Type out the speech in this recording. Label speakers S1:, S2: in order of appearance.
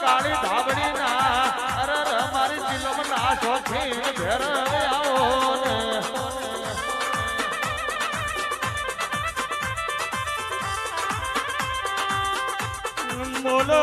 S1: કાળી ધાબડી ના અરે મારી દિલમ ના શોખીન ઘેર આવો ને બોલો